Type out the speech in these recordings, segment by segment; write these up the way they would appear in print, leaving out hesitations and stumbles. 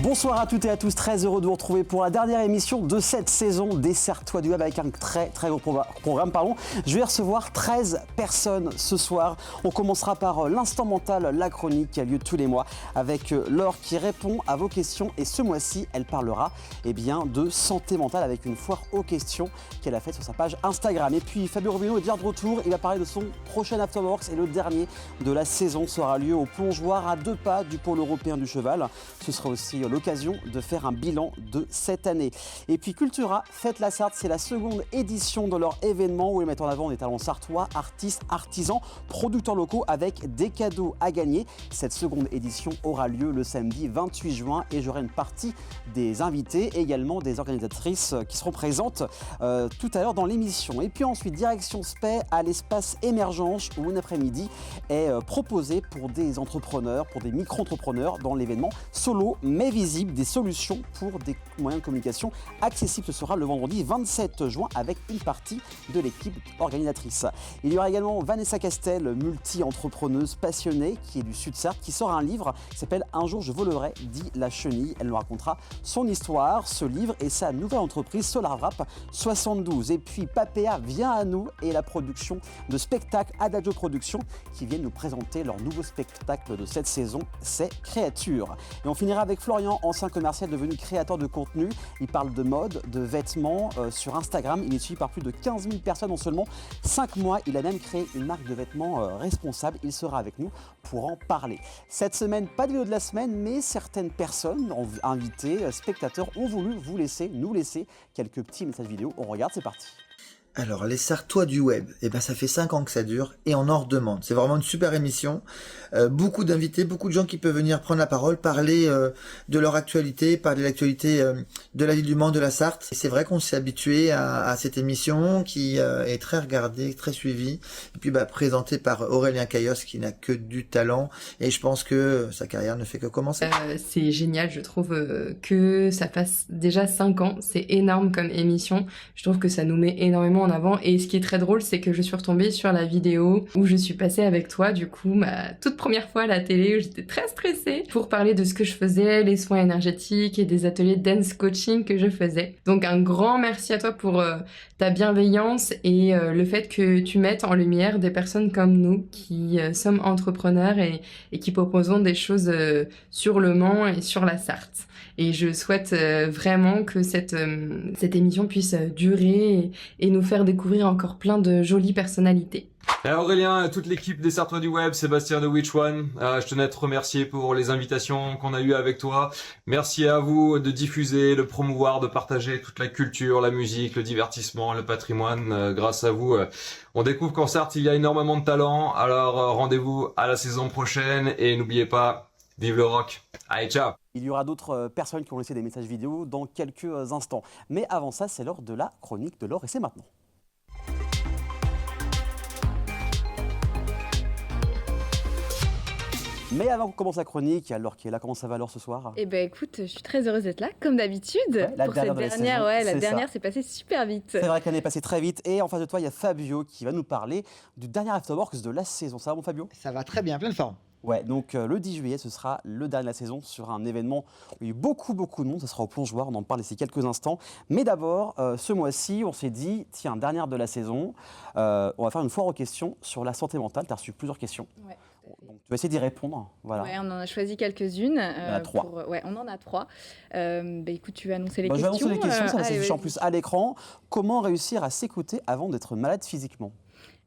Bonsoir à toutes et à tous, très heureux de vous retrouver pour la dernière émission de cette saison des Sers-toi du Web avec un très gros programme. Je vais recevoir 13 personnes ce soir. On commencera par l'instant mental, la chronique qui a lieu tous les mois avec Laure qui répond à vos questions et ce mois-ci elle parlera de santé mentale avec une foire aux questions qu'elle a faite sur sa page Instagram. Et puis Fabio Robino est déjà de retour, il va parler de son prochain Afterworks et le dernier de la saison sera lieu au plongeoir à 2 pas du pôle européen du cheval. Ce sera aussi l'occasion de faire un bilan de cette année. Et puis Cultura Fête la Sarthe, c'est la seconde édition de leur événement où ils mettent en avant des talents sartois, artistes, artisans, producteurs locaux avec des cadeaux à gagner. Cette seconde édition aura lieu le samedi 28 juin et j'aurai une partie des invités et également des organisatrices qui seront présentes tout à l'heure dans l'émission. Et puis ensuite, direction SPEI à l'espace Émergence où un après-midi est proposé pour des entrepreneurs, pour des micro-entrepreneurs dans l'événement Solo mais visible, des solutions pour des moyens de communication accessibles. Ce sera le vendredi 27 juin avec une partie de l'équipe organisatrice. Il y aura également Vanessa Castel, multi-entrepreneuse passionnée qui est du Sud-Sarthe, qui sort un livre qui s'appelle « Un jour je volerai », dit la chenille. Elle nous racontera son histoire, ce livre et sa nouvelle entreprise SolarWrap 72. Et puis Papéa vient à nous et la production de spectacle Adagio Productions qui viennent nous présenter leur nouveau spectacle de cette saison, c'est Créature. Et on finira avec Florian, ancien commercial devenu créateur de contenu. Il parle de mode, de vêtements sur Instagram. Il est suivi par plus de 15 000 personnes en seulement 5 mois. Il a même créé une marque de vêtements responsable. Il sera avec nous pour en parler. Cette semaine, pas de vidéo de la semaine, mais certaines personnes, invités, spectateurs, ont voulu nous laisser quelques petits messages vidéo. On regarde, c'est parti. Alors, les Sartois du Web, ça fait 5 ans que ça dure et on en redemande. C'est vraiment une super émission. Beaucoup d'invités, beaucoup de gens qui peuvent venir prendre la parole, parler de leur actualité, parler de l'actualité de la ville du Mans, de la Sarthe. Et c'est vrai qu'on s'est habitué à cette émission qui est très regardée, très suivie. Et puis présentée par Aurélien Caillos qui n'a que du talent. Et je pense que sa carrière ne fait que commencer. C'est génial, je trouve que ça fasse déjà 5 ans. C'est énorme comme émission. Je trouve que ça nous met énormément en avant. Et ce qui est très drôle, c'est que je suis retombée sur la vidéo où je suis passée avec toi, du coup, ma toute première fois à la télé, où j'étais très stressée pour parler de ce que je faisais, les soins énergétiques et des ateliers dance coaching que je faisais. Donc un grand merci à toi pour ta bienveillance et le fait que tu mettes en lumière des personnes comme nous qui sommes entrepreneurs et qui proposons des choses sur le Mans et sur la Sarthe. Et je souhaite vraiment que cette émission puisse durer et nous faire découvrir encore plein de jolies personnalités. Aurélien, toute l'équipe des Sartois du Web, Sébastien de Which One, je tenais à te remercier pour les invitations qu'on a eues avec toi. Merci à vous de diffuser, de promouvoir, de partager toute la culture, la musique, le divertissement, le patrimoine. Grâce à vous, on découvre qu'en Sarthe, il y a énormément de talent. Alors rendez-vous à la saison prochaine et n'oubliez pas, vive le rock. Allez, ciao. Il y aura d'autres personnes qui vont laisser des messages vidéo dans quelques instants. Mais avant ça, c'est l'heure de la chronique de Laure et c'est maintenant. Mais avant qu'on commence la chronique, Laure qui est là, comment ça va Laure ce soir ? Écoute, je suis très heureuse d'être là, comme d'habitude. La dernière s'est passée super vite. C'est vrai qu'elle est passée très vite. Et en face de toi, il y a Fabio qui va nous parler du dernier Afterworks de la saison. Ça va, mon Fabio ? Ça va très bien, pleine forme. Ouais, donc le 10 juillet, ce sera le dernier de la saison sur un événement où il y a eu beaucoup de monde. Ce sera au plongeoir, on en parle d'ici quelques instants. Mais d'abord, ce mois-ci, on s'est dit, tiens, dernière de la saison, on va faire une foire aux questions sur la santé mentale. Tu as reçu plusieurs questions. Ouais. Donc, tu vas essayer d'y répondre. Voilà. Ouais, on en a choisi quelques-unes. On en a 3. On en a 3. Écoute, tu vas annoncer les questions. Je vais annoncer les questions, ça s'affiche en plus à l'écran. Comment réussir à s'écouter avant d'être malade physiquement ?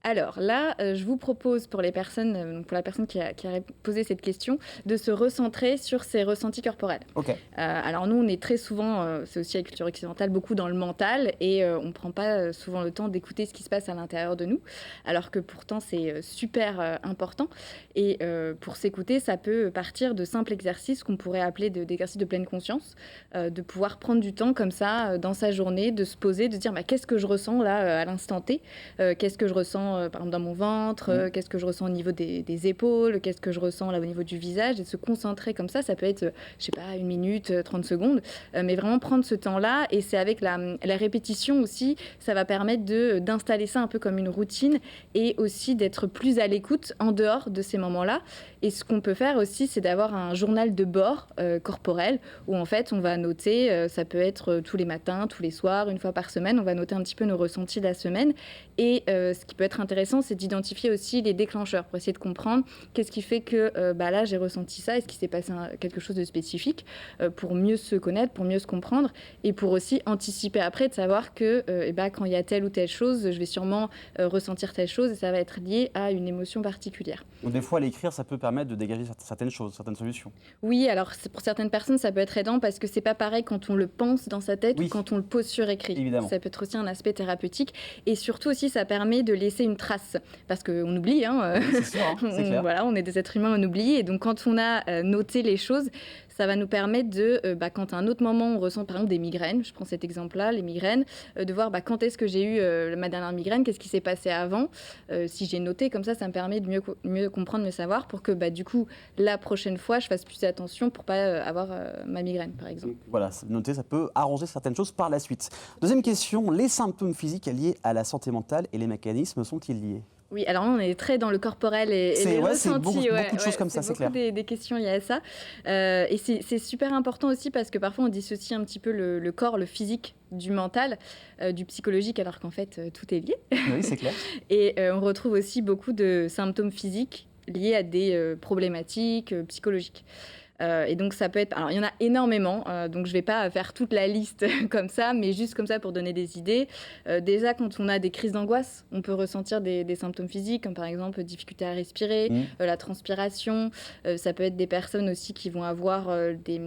Alors là, je vous propose pour la personne qui a posé cette question, de se recentrer sur ses ressentis corporels. Okay. Alors nous, on est très souvent, c'est aussi avec culture occidentale, beaucoup dans le mental et on ne prend pas souvent le temps d'écouter ce qui se passe à l'intérieur de nous, alors que pourtant c'est super important. Et pour s'écouter, ça peut partir de simples exercices qu'on pourrait appeler d'exercices de pleine conscience, de pouvoir prendre du temps comme ça dans sa journée, de se poser, de se dire qu'est-ce que je ressens là à l'instant T, qu'est-ce que je ressens ressens par exemple dans mon ventre, qu'est-ce que je ressens au niveau des épaules, qu'est-ce que je ressens là au niveau du visage, et se concentrer comme ça peut être, je sais pas, 1 minute, 30 secondes, mais vraiment prendre ce temps-là, et c'est avec la répétition aussi, ça va permettre d'installer ça un peu comme une routine, et aussi d'être plus à l'écoute en dehors de ces moments-là. Et ce qu'on peut faire aussi, c'est d'avoir un journal de bord corporel, où en fait on va noter, ça peut être tous les matins, tous les soirs, une fois par semaine, on va noter un petit peu nos ressentis de la semaine. Et ce qui peut être intéressant, c'est d'identifier aussi les déclencheurs, pour essayer de comprendre qu'est-ce qui fait que là j'ai ressenti ça, est-ce qu'il s'est passé quelque chose de spécifique, pour mieux se connaître, pour mieux se comprendre, et pour aussi anticiper après, de savoir que quand il y a telle ou telle chose, je vais sûrement ressentir telle chose, et ça va être lié à une émotion particulière. Donc des fois, à l'écrire, ça peut permettre de dégager certaines choses, certaines solutions. Oui, alors pour certaines personnes, ça peut être aidant, parce que c'est pas pareil quand on le pense dans sa tête ou quand on le pose sur écrit. Évidemment. Ça peut être aussi un aspect thérapeutique, et surtout aussi ça permet de laisser une trace, parce qu'on oublie, C'est sûr, c'est clair. Voilà, on est des êtres humains, on oublie, et donc quand on a noté les choses, ça va nous permettre de, quand à un autre moment on ressent par exemple des migraines, je prends cet exemple-là, les migraines, de voir quand est-ce que j'ai eu ma dernière migraine, qu'est-ce qui s'est passé avant, si j'ai noté, comme ça me permet de mieux comprendre, mieux savoir, pour que du coup la prochaine fois je fasse plus attention pour pas avoir ma migraine par exemple. Donc, voilà, noter, ça peut arranger certaines choses par la suite. Deuxième question, les symptômes physiques liés à la santé mentale et les mécanismes sont-ils liés ? Oui, alors là, on est très dans le corporel et les ressentis. C'est beaucoup de choses comme ça, c'est clair. Des questions liées à ça. Et c'est super important aussi, parce que parfois, on dissocie un petit peu le corps, le physique du mental, du psychologique, alors qu'en fait, tout est lié. Oui, c'est clair. Et on retrouve aussi beaucoup de symptômes physiques liés à des problématiques psychologiques. Et donc ça peut être... Alors il y en a énormément, donc je ne vais pas faire toute la liste comme ça, mais juste comme ça pour donner des idées. Déjà, quand on a des crises d'angoisse, on peut ressentir des symptômes physiques, comme par exemple difficulté à respirer, la transpiration. Ça peut être des personnes aussi qui vont avoir des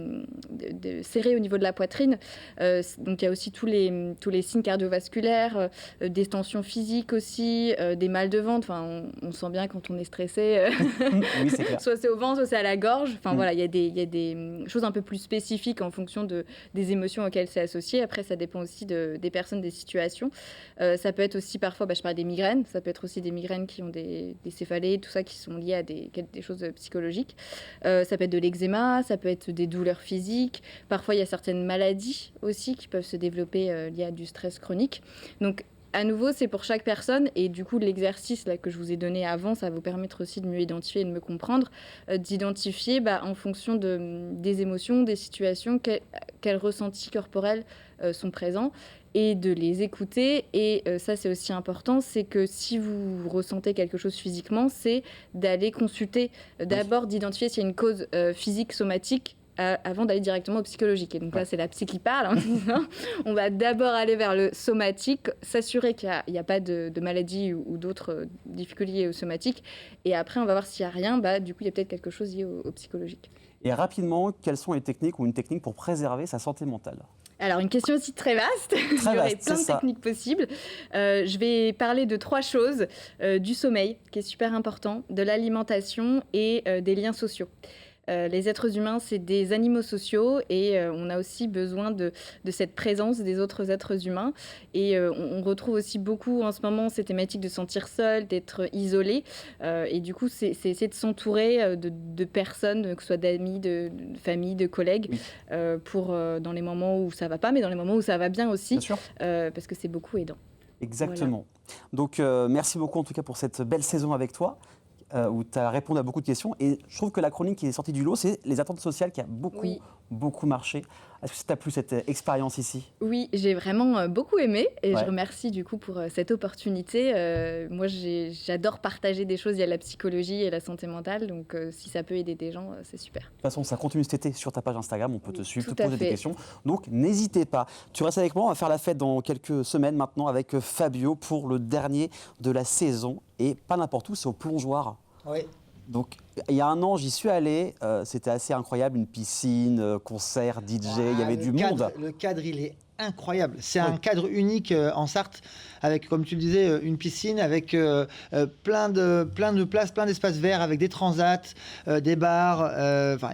serrés au niveau de la poitrine. Donc il y a aussi tous les signes cardiovasculaires, des tensions physiques aussi, des mal de ventre. Enfin, on sent bien quand on est stressé. Oui, c'est clair. Soit c'est au ventre, soit c'est à la gorge. Enfin voilà, il y a des choses un peu plus spécifiques en fonction des émotions auxquelles c'est associé. Après, ça dépend aussi des personnes, des situations. Ça peut être aussi parfois, je parlais des migraines, ça peut être aussi des migraines qui ont des céphalées, tout ça qui sont liées à des choses psychologiques. Ça peut être de l'eczéma, ça peut être des douleurs physiques. Parfois, il y a certaines maladies aussi qui peuvent se développer liées à du stress chronique. Donc, à nouveau, c'est pour chaque personne, et du coup, l'exercice là, que je vous ai donné avant, ça va vous permettre aussi de mieux identifier et de me comprendre, d'identifier en fonction des émotions, des situations, quels ressentis corporels sont présents, et de les écouter. Et ça, c'est aussi important, c'est que si vous ressentez quelque chose physiquement, c'est d'aller consulter, d'abord d'identifier s'il y a une cause physique, somatique, avant d'aller directement au psychologique. Et donc là, c'est la psy qui parle en disant on va d'abord aller vers le somatique, s'assurer qu'il n'y a pas de maladie ou d'autres difficultés liées au somatique. Et après, on va voir s'il n'y a rien. Du coup, il y a peut-être quelque chose lié au psychologique. Et rapidement, quelles sont les techniques ou une technique pour préserver sa santé mentale ? Alors, une question aussi très vaste. Il y aurait plein de techniques possibles. Je vais parler de 3 choses. Du sommeil, qui est super important, de l'alimentation et des liens sociaux. Les êtres humains, c'est des animaux sociaux, et on a aussi besoin de cette présence des autres êtres humains. Et on retrouve aussi beaucoup en ce moment ces thématiques de se sentir seul, d'être isolé. Et du coup, c'est essayer de s'entourer de personnes, que ce soit d'amis, de famille, de collègues, pour dans les moments où ça ne va pas, mais dans les moments où ça va bien aussi, parce que c'est beaucoup aidant. Exactement. Voilà. Donc, merci beaucoup en tout cas pour cette belle saison avec toi. Où tu as répondu à beaucoup de questions. Et je trouve que la chronique qui est sortie du lot, c'est les attentes sociales qui a beaucoup marché. Est-ce que ça t'a plu cette expérience ici ? Oui, j'ai vraiment beaucoup aimé, et je remercie du coup pour cette opportunité. Moi, j'adore partager des choses liées à la psychologie et la santé mentale, donc si ça peut aider des gens, c'est super. De toute façon, ça continue cet été sur ta page Instagram, on peut te suivre, te poser des questions, donc n'hésitez pas. Tu restes avec moi, on va faire la fête dans quelques semaines maintenant avec Fabio pour le dernier de la saison, et pas n'importe où, c'est au Plongeoir. Oui. Donc, il y a un an, j'y suis allé, c'était assez incroyable, une piscine, concert, DJ, il y avait du monde. Le cadre, il est incroyable. C'est un cadre unique en Sarthe, avec, comme tu le disais, une piscine, avec plein de places, plein d'espaces verts, avec des transats, des bars,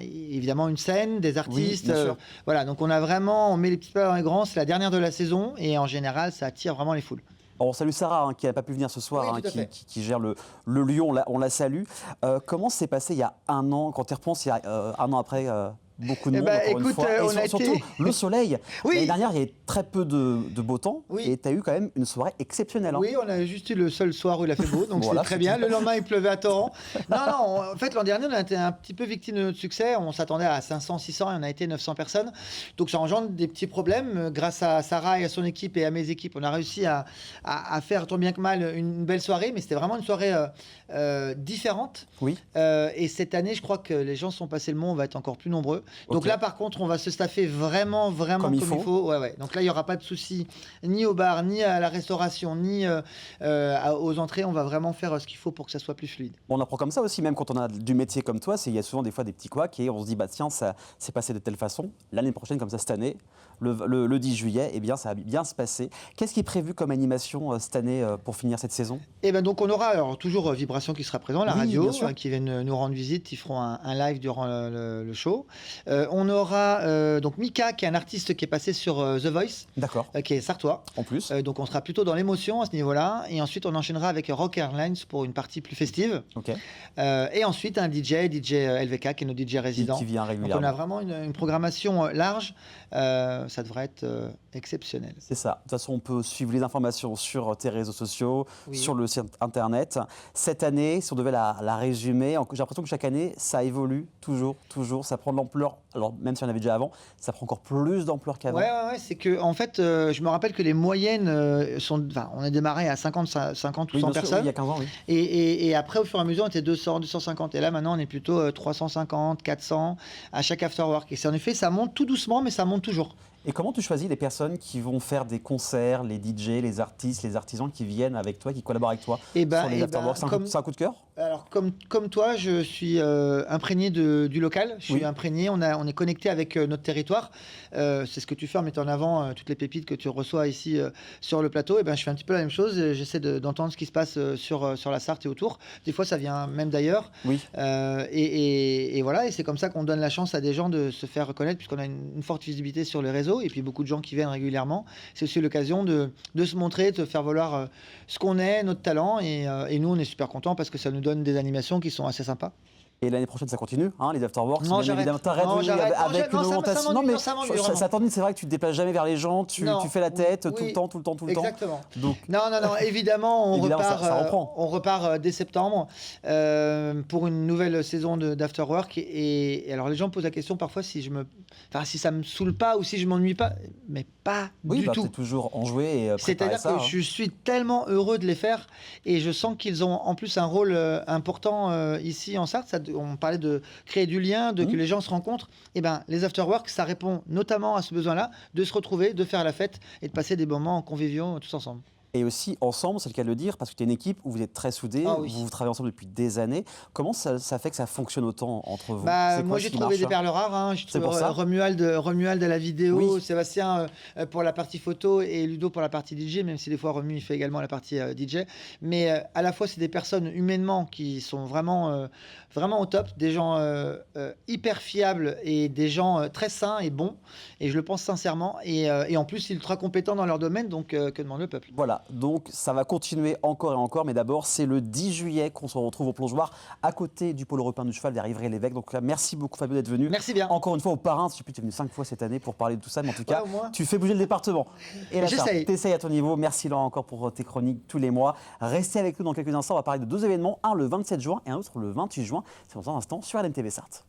évidemment une scène, des artistes. Oui, bien sûr. Voilà, donc on met les petits pas dans les grands, c'est la dernière de la saison, et en général, ça attire vraiment les foules. On salue Sarah qui n'a pas pu venir ce soir, Oui, tout à fait. qui gère le Lyon, on la salue. Comment s'est passé il y a un an, quand tu y repenses, il y a un an après beaucoup de monde, encore une écoute, fois. on Et a surtout, été- le soleil. Oui. L'année dernière, il y avait très peu de beau temps. Oui. Et tu as eu quand même une soirée exceptionnelle. Oui, on a juste eu le seul soir où il a fait beau, donc Voilà, c'est très c'est bien. tout. Le lendemain, il pleuvait à torrent. Non, en fait, l'an dernier, on a été un petit peu victime de notre succès. On s'attendait à 500, 600 et on a été 900 personnes. Donc ça engendre des petits problèmes. Grâce à Sarah et à son équipe et à mes équipes, on a réussi à faire tant bien que mal une belle soirée, mais c'était vraiment une soirée différente. Oui. Et cette année, je crois que les gens sont passés le mont, on va être encore plus nombreux. Donc Ok. là, par contre, on va se staffer vraiment Comme il faut. Ouais. Donc là, il n'y aura pas de souci ni au bar, ni à la restauration, ni aux entrées. On va vraiment faire ce qu'il faut pour que ça soit plus fluide. On apprend comme ça aussi, même quand on a du métier comme toi, il y a souvent des fois des petits couacs et on se dit, bah tiens, ça s'est passé de telle façon. L'année prochaine, comme ça cette année, le 10 juillet, eh bien, ça va bien se passer. Qu'est-ce qui est prévu comme animation cette année pour finir cette saison? Et ben donc on aura alors toujours Vibration qui sera présent, la Oui, radio, bien sûr. qui viennent nous rendre visite, ils feront un live durant le show. On aura donc Mika qui est un artiste qui est passé sur The Voice, D'accord, qui est sartois. en plus. Donc on sera plutôt dans l'émotion à ce niveau-là. Et ensuite on enchaînera avec Rock Airlines pour une partie plus festive. Ok. Et ensuite un DJ LVK qui est notre DJ résident. Qui vient Donc on a régulièrement. vraiment une programmation large. Ça devrait être exceptionnel. C'est ça. De toute façon, on peut suivre les informations sur tes réseaux sociaux, Oui. sur le site internet. Cette année, si on devait la résumer, j'ai l'impression que chaque année, ça évolue toujours. Ça prend de l'ampleur. Alors, même si on avait déjà avant, ça prend encore plus d'ampleur qu'avant. Ouais, c'est que, en fait, je me rappelle que les moyennes sont. Enfin, on a démarré à 50 ou 100 Oui, bien sûr, oui, personnes. il y a 15 ans, oui. Et après, au fur et à mesure, on était 200, 250. Et là, maintenant, on est plutôt 350, 400 à chaque afterwork. Et c'est en effet, ça monte tout doucement, mais ça monte toujours. Et comment tu choisis les personnes qui vont faire des concerts, les DJ, les artistes, les artisans qui viennent avec toi, qui collaborent avec toi sur les afterworks? C'est un coup de cœur? Alors, comme toi, je suis imprégné du local. Je suis Oui. imprégné. On est connecté avec notre territoire. C'est ce que tu fais en mettant en avant toutes les pépites que tu reçois ici sur le plateau. Et ben, je fais un petit peu la même chose. J'essaie d'entendre ce qui se passe sur la Sarthe et autour. Des fois, ça vient même d'ailleurs. Oui. Et voilà. Et c'est comme ça qu'on donne la chance à des gens de se faire reconnaître, puisqu'on a une forte visibilité sur les réseaux. Et puis, beaucoup de gens qui viennent régulièrement. C'est aussi l'occasion de se montrer, de faire valoir ce qu'on est, notre talent. Et nous, on est super contents parce que ça nous donne des animations qui sont assez sympas. Et l'année prochaine, ça continue, hein, les afterworks. Non, bien j'arrête. évidemment. T'arrêtes, Non, oui, j'arrête. Non, avec non, une ça augmentation. m'ennuie, Non, mais ça m'ennuie, vraiment. ça t'ennuie, c'est vrai que tu te déplaces jamais vers les gens, tu Non. fais la tête tout Oui. le temps. Exactement. Donc, Non, évidemment, Évidemment, repart, ça reprend. on repart dès septembre pour une nouvelle saison d'Afterwork. Et alors, les gens me posent la question parfois si ça me saoule pas ou si je m'ennuie pas. Mais pas oui, du tout. t'es toujours enjoué et préparé à C'est-à-dire ça. que je suis tellement heureux de les faire et je sens qu'ils ont en plus un rôle important ici en Sarthe. On parlait de créer du lien, que les gens se rencontrent. Et ben, les afterworks, ça répond notamment à ce besoin-là de se retrouver, de faire la fête et de passer des moments conviviaux tous ensemble. Et aussi ensemble, c'est le cas de le dire, parce que tu es une équipe où vous êtes très soudés, Ah oui. vous travaillez ensemble depuis des années. Comment ça fait que ça fonctionne autant entre vous? C'est quoi Moi, ce j'ai qui trouvé marche, des hein perles rares. Hein. J'ai C'est trouvé pour ça Romuald à la vidéo, Oui. Sébastien pour la partie photo et Ludo pour la partie DJ, même si des fois Romu il fait également la partie DJ. Mais à la fois, c'est des personnes humainement qui sont vraiment au top, des gens hyper fiables et des gens très sains et bons. Et je le pense sincèrement. Et en plus, ultra compétents dans leur domaine. Donc, que demande le peuple? Voilà, donc ça va continuer encore et encore, mais d'abord c'est le 10 juillet qu'on se retrouve au plongeoir à côté du pôle européen du cheval vers Ivry-l'Évêque. Donc là, merci beaucoup Fabio d'être venu. Merci bien. Encore une fois au parrain, je sais plus, tu es venu 5 fois cette année pour parler de tout ça, mais en tout cas, au moins. tu fais bouger le département. Et là, J'essaye. t'essayes à ton niveau. Merci Laurent encore pour tes chroniques tous les mois. Restez avec nous dans quelques instants, on va parler de 2 événements, un le 27 juin et un autre le 28 juin. C'est dans un instant sur LMTV Sarthe.